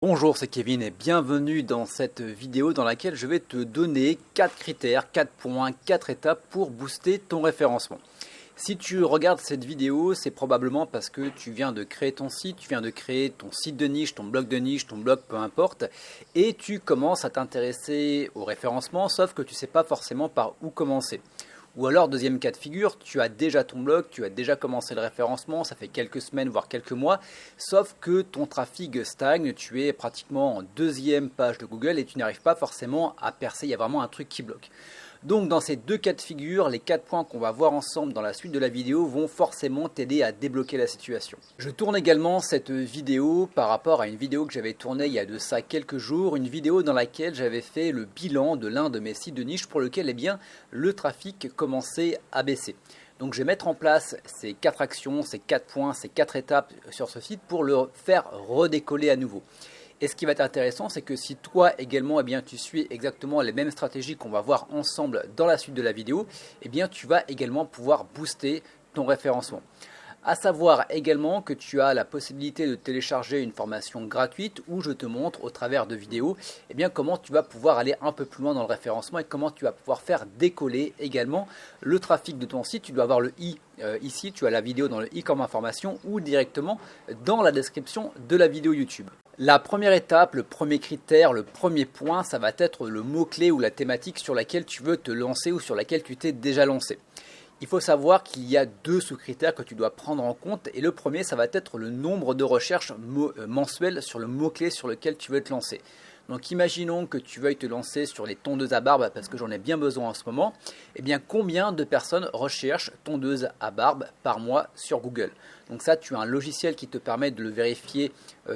Bonjour, c'est Kevin et bienvenue dans cette vidéo dans laquelle je vais te donner 4 critères, 4 points, 4 étapes pour booster ton référencement. Si tu regardes cette vidéo, c'est probablement parce que tu viens de créer ton site, tu viens de créer ton site de niche, ton blog, peu importe, et tu commences à t'intéresser au référencement, sauf que tu ne sais pas forcément par où commencer. Ou alors, deuxième cas de figure, tu as déjà ton blog, tu as déjà commencé le référencement, ça fait quelques semaines, voire quelques mois, sauf que ton trafic stagne, tu es pratiquement en deuxième page de Google et tu n'arrives pas forcément à percer, il y a vraiment un truc qui bloque. Donc dans ces deux cas de figure, les 4 points qu'on va voir ensemble dans la suite de la vidéo vont forcément t'aider à débloquer la situation. Je tourne également cette vidéo par rapport à une vidéo que j'avais tournée il y a de ça quelques jours, une vidéo dans laquelle j'avais fait le bilan de l'un de mes sites de niche pour lequel le trafic commençait à baisser. Donc je vais mettre en place ces 4 actions, ces 4 points, ces 4 étapes sur ce site pour le faire redécoller à nouveau. Et ce qui va être intéressant, c'est que si toi également, tu suis exactement les mêmes stratégies qu'on va voir ensemble dans la suite de la vidéo, tu vas également pouvoir booster ton référencement. À savoir également que tu as la possibilité de télécharger une formation gratuite où je te montre au travers de vidéos comment tu vas pouvoir aller un peu plus loin dans le référencement et comment tu vas pouvoir faire décoller également le trafic de ton site. Tu dois avoir le i ici, tu as la vidéo dans le i comme information ou directement dans la description de la vidéo YouTube. La première étape, le premier critère, le premier point, ça va être le mot-clé ou la thématique sur laquelle tu veux te lancer ou sur laquelle tu t'es déjà lancé. Il faut savoir qu'il y a 2 sous-critères que tu dois prendre en compte et le premier, ça va être le nombre de recherches mensuelles sur le mot-clé sur lequel tu veux te lancer. Donc imaginons que tu veuilles te lancer sur les tondeuses à barbe parce que j'en ai bien besoin en ce moment. Combien de personnes recherchent tondeuse à barbe par mois sur Google? Donc ça, tu as un logiciel qui te permet de le vérifier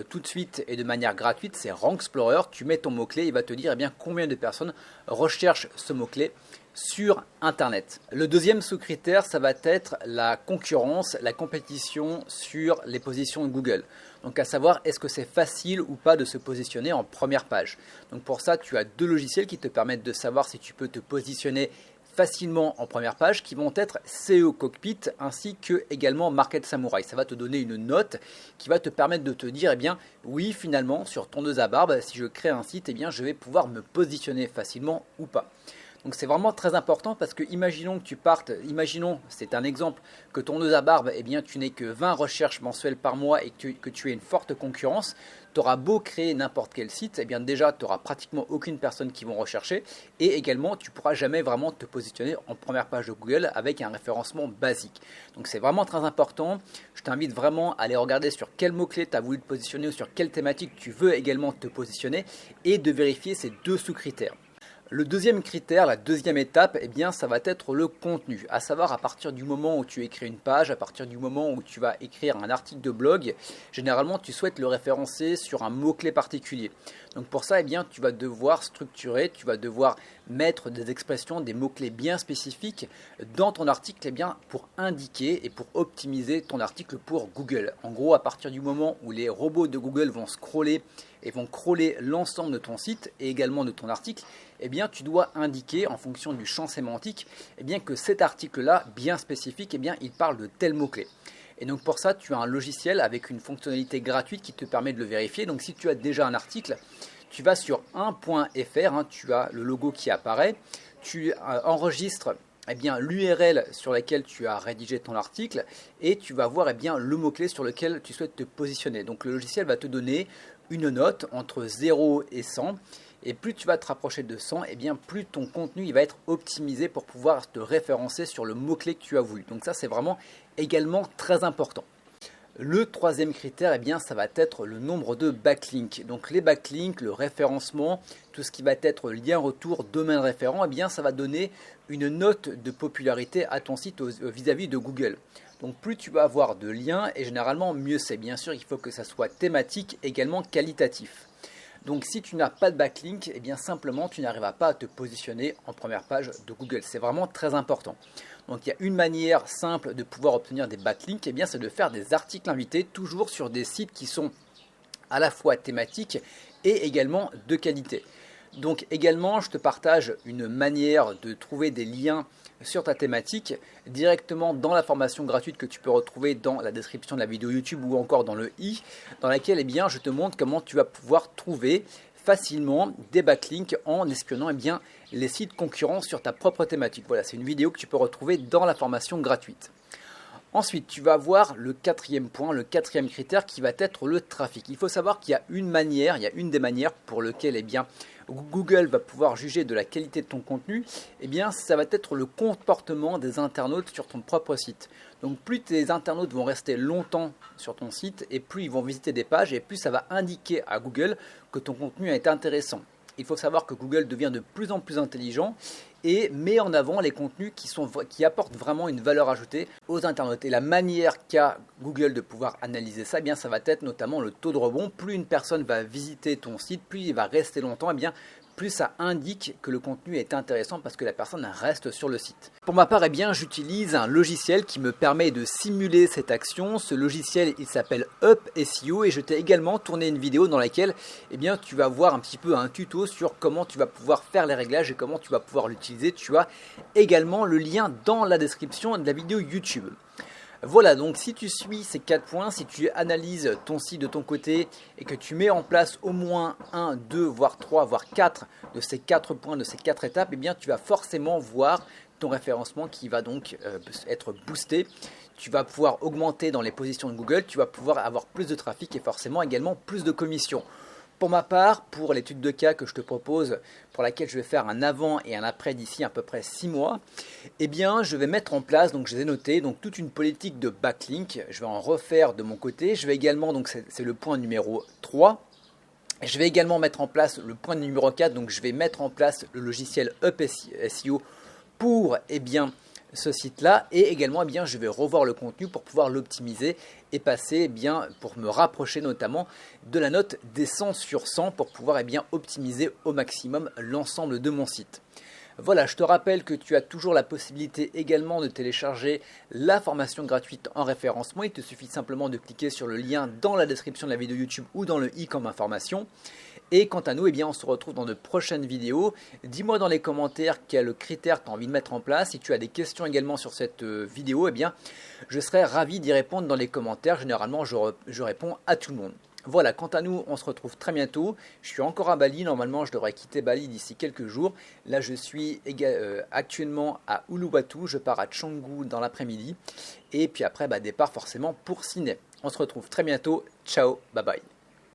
tout de suite et de manière gratuite, c'est Rank Explorer. Tu mets ton mot-clé, il va te dire combien de personnes recherchent ce mot-clé sur Internet. Le deuxième sous-critère, ça va être la concurrence, la compétition sur les positions de Google. Donc à savoir, est-ce que c'est facile ou pas de se positionner en première page. Donc pour ça, tu as 2 logiciels qui te permettent de savoir si tu peux te positionner facilement en première page, qui vont être SEO Cockpit ainsi que également Market Samurai. Ça va te donner une note qui va te permettre de te dire oui, finalement sur tondeuse à barbe, si je crée un site, je vais pouvoir me positionner facilement ou pas. Donc c'est vraiment très important parce que imaginons que tu partes, c'est un exemple, que tondeuse à barbe, tu n'aies que 20 recherches mensuelles par mois et que tu aies une forte concurrence, tu auras beau créer n'importe quel site, déjà tu n'auras pratiquement aucune personne qui vont rechercher et également tu ne pourras jamais vraiment te positionner en première page de Google avec un référencement basique. Donc c'est vraiment très important, je t'invite vraiment à aller regarder sur quel mot-clé tu as voulu te positionner ou sur quelle thématique tu veux également te positionner et de vérifier ces 2 sous-critères. Le deuxième critère, la deuxième étape, ça va être le contenu. À savoir, à partir du moment où tu écris une page, à partir du moment où tu vas écrire un article de blog, généralement tu souhaites le référencer sur un mot-clé particulier. Donc pour ça, tu vas devoir structurer, tu vas devoir mettre des expressions, des mots-clés bien spécifiques dans ton article pour indiquer et pour optimiser ton article pour Google. En gros, à partir du moment où les robots de Google vont scroller et vont crawler l'ensemble de ton site et également de ton article, tu dois indiquer en fonction du champ sémantique que cet article-là, bien spécifique, il parle de tel mot-clé. Et donc pour ça, tu as un logiciel avec une fonctionnalité gratuite qui te permet de le vérifier. Donc si tu as déjà un article, tu vas sur 1.fr, tu as le logo qui apparaît, tu enregistres l'URL sur laquelle tu as rédigé ton article et tu vas voir le mot-clé sur lequel tu souhaites te positionner. Donc le logiciel va te donner une note entre 0 et 100 et plus tu vas te rapprocher de 100, plus ton contenu il va être optimisé pour pouvoir te référencer sur le mot-clé que tu as voulu. Donc ça c'est vraiment également très important. Le troisième critère, ça va être le nombre de backlinks. Donc les backlinks, le référencement, tout ce qui va être lien retour, domaine référent, ça va donner une note de popularité à ton site vis-à-vis de Google. Donc plus tu vas avoir de liens et généralement mieux c'est. Bien sûr, il faut que ça soit thématique, également qualitatif. Donc si tu n'as pas de backlink, simplement tu n'arriveras pas à te positionner en première page de Google. C'est vraiment très important. Donc il y a une manière simple de pouvoir obtenir des backlinks, c'est de faire des articles invités toujours sur des sites qui sont à la fois thématiques et également de qualité. Donc également, je te partage une manière de trouver des liens sur ta thématique directement dans la formation gratuite que tu peux retrouver dans la description de la vidéo YouTube ou encore dans le i, dans laquelle je te montre comment tu vas pouvoir trouver facilement des backlinks en espionnant les sites concurrents sur ta propre thématique. Voilà, c'est une vidéo que tu peux retrouver dans la formation gratuite. Ensuite, tu vas voir le quatrième point, le quatrième critère qui va être le trafic. Il faut savoir qu'il y a une des manières pour lesquelles Google va pouvoir juger de la qualité de ton contenu. Ça va être le comportement des internautes sur ton propre site. Donc plus tes internautes vont rester longtemps sur ton site et plus ils vont visiter des pages et plus ça va indiquer à Google que ton contenu est intéressant. Il faut savoir que Google devient de plus en plus intelligent et met en avant les contenus qui apportent vraiment une valeur ajoutée aux internautes. Et la manière qu'a Google de pouvoir analyser ça, ça va être notamment le taux de rebond. Plus une personne va visiter ton site, plus il va rester longtemps, plus ça indique que le contenu est intéressant parce que la personne reste sur le site. Pour ma part, j'utilise un logiciel qui me permet de simuler cette action. Ce logiciel, il s'appelle Up SEO et je t'ai également tourné une vidéo dans laquelle tu vas voir un petit peu un tuto sur comment tu vas pouvoir faire les réglages et comment tu vas pouvoir l'utiliser. Tu as également le lien dans la description de la vidéo YouTube. Voilà, donc si tu suis ces 4 points, si tu analyses ton site de ton côté et que tu mets en place au moins 1, 2, voire 3, voire 4 de ces 4 points, de ces 4 étapes, tu vas forcément voir ton référencement qui va donc être boosté. Tu vas pouvoir augmenter dans les positions de Google, tu vas pouvoir avoir plus de trafic et forcément également plus de commissions. Pour ma part, pour l'étude de cas que je te propose, pour laquelle je vais faire un avant et un après d'ici à peu près 6 mois, je vais mettre en place, donc je les ai notés, donc toute une politique de backlink. Je vais en refaire de mon côté. Je vais également, donc c'est le point numéro 3. Je vais également mettre en place le point numéro 4, donc je vais mettre en place le logiciel Up SEO pour ce site-là et également je vais revoir le contenu pour pouvoir l'optimiser et passer pour me rapprocher notamment de la note des 100 sur 100 pour pouvoir optimiser au maximum l'ensemble de mon site. Voilà, je te rappelle que tu as toujours la possibilité également de télécharger la formation gratuite en référencement. Il te suffit simplement de cliquer sur le lien dans la description de la vidéo YouTube ou dans le i comme information. Et quant à nous, on se retrouve dans de prochaines vidéos. Dis-moi dans les commentaires quel critère tu as envie de mettre en place. Si tu as des questions également sur cette vidéo, je serai ravi d'y répondre dans les commentaires. Généralement, je réponds à tout le monde. Voilà, quant à nous, on se retrouve très bientôt. Je suis encore à Bali. Normalement, je devrais quitter Bali d'ici quelques jours. Là, je suis actuellement à Uluwatu. Je pars à Canggu dans l'après-midi. Et puis après, départ forcément pour Sydney. On se retrouve très bientôt. Ciao, bye bye.